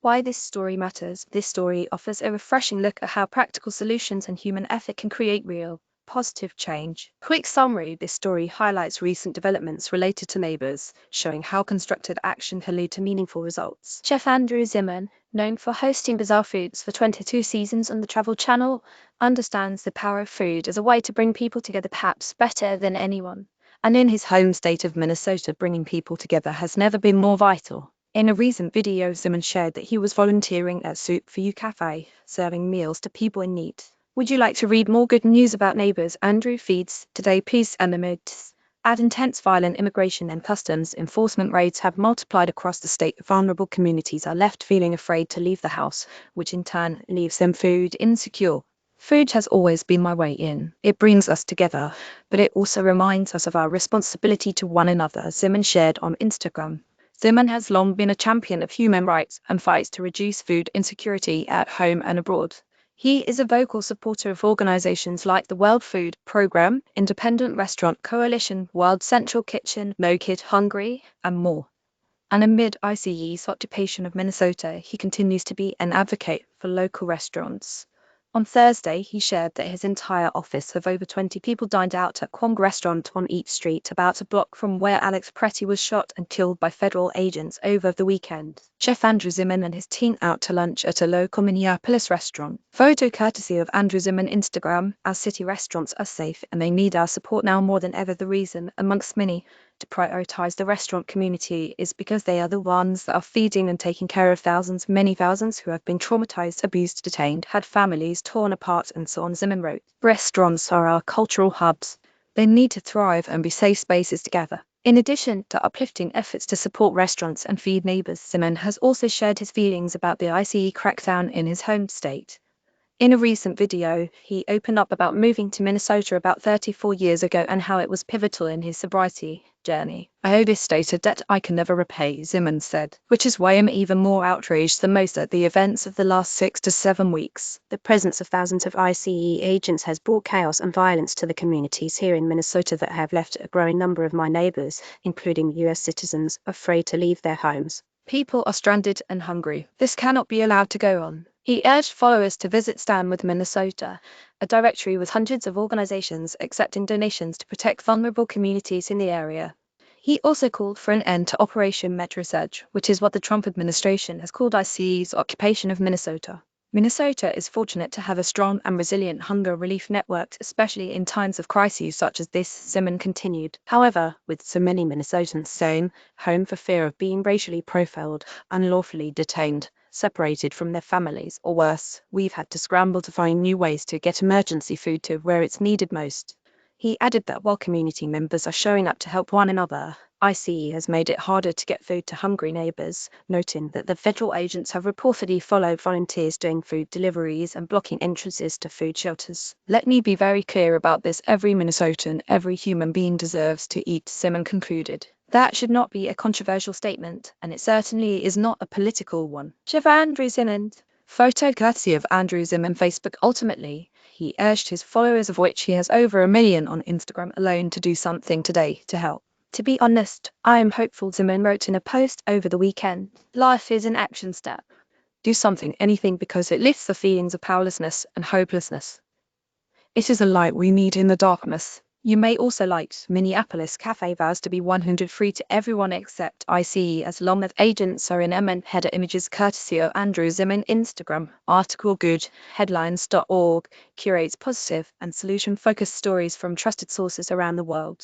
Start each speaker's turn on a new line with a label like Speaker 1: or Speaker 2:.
Speaker 1: Why this story matters. This story offers a refreshing look at how practical solutions and human effort can create real, positive change. Quick summary. This story highlights recent developments related to neighbors, showing how constructive action can lead to meaningful results. Chef Andrew Zimmern, known for hosting Bizarre Foods for 22 seasons on the Travel Channel, understands the power of food as a way to bring people together perhaps better than anyone. And in his home state of Minnesota, bringing people together has never been more vital. In a recent video, Zimmern shared that he was volunteering at Soup for You Cafe, serving meals to people in need. Would you like to read more good news about neighbors? Andrew feeds today peace and amidst intense violent immigration and customs enforcement raids have multiplied across the state. Vulnerable communities are left feeling afraid to leave the house, which in turn leaves them food insecure. Food has always been my way in. It brings us together, but it also reminds us of our responsibility to one another, Zimmern shared on Instagram. Zimmern has long been a champion of human rights and fights to reduce food insecurity at home and abroad. He is a vocal supporter of organizations like the World Food Programme, Independent Restaurant Coalition, World Central Kitchen, No Kid Hungry, and more. And amid ICE's occupation of Minnesota, he continues to be an advocate for local restaurants. On Thursday, he shared that his entire office of over 20 people dined out at Kwong Restaurant on Eat Street, about a block from where Alex Pretty was shot and killed by federal agents over the weekend. Chef Andrew Zimmern and his team out to lunch at a local Minneapolis restaurant. Photo courtesy of Andrew Zimmern Instagram. Our city restaurants are safe and they need our support now more than ever. The reason, amongst many, to prioritize the restaurant community is because they are the ones that are feeding and taking care of thousands, many thousands who have been traumatized, abused, detained, had families torn apart, and so on. Zimmern wrote, restaurants are our cultural hubs. They need to thrive and be safe spaces together. In addition to uplifting efforts to support restaurants and feed neighbors, Zimmern has also shared his feelings about the ICE crackdown in his home state. In a recent video, he opened up about moving to Minnesota about 34 years ago and how it was pivotal in his sobriety journey. I owe this state a debt I can never repay, Zimmern said, which is why I'm even more outraged than most at the events of the last 6 to 7 weeks. The presence of thousands of ICE agents has brought chaos and violence to the communities here in Minnesota that have left a growing number of my neighbors, including US citizens, afraid to leave their homes. People are stranded and hungry. This cannot be allowed to go on. He urged followers to visit Stand With Minnesota, a directory with hundreds of organizations accepting donations to protect vulnerable communities in the area. He also called for an end to Operation Metro Surge, which is what the Trump administration has called ICE's occupation of Minnesota. Minnesota is fortunate to have a strong and resilient hunger relief network, especially in times of crises such as this, Zimmern continued. However, with so many Minnesotans staying home for fear of being racially profiled, unlawfully detained, separated from their families, or worse, we've had to scramble to find new ways to get emergency food to where it's needed most. He added that while community members are showing up to help one another, ICE has made it harder to get food to hungry neighbors, noting that the federal agents have reportedly followed volunteers doing food deliveries and blocking entrances to food shelters. Let me be very clear about this. Every Minnesotan, every human being deserves to eat, Zimmern concluded. That should not be a controversial statement, and it certainly is not a political one. Chef Andrew Zimmern. Photo courtesy of Andrew Zimmern Facebook. Ultimately, he urged his followers, of which he has over 1 million on Instagram alone, to do something today to help. To be honest, I am hopeful, Zimmern wrote in a post over the weekend. Life is an action step. Do something, anything, because it lifts the feelings of powerlessness and hopelessness. It is a light we need in the darkness. You may also like Minneapolis Cafe vows to be 100 free to everyone except ICE as long as agents are in MN. Header images courtesy of Andrew Zimmern Instagram. Article good. Headlines.org curates positive and solution-focused stories from trusted sources around the world.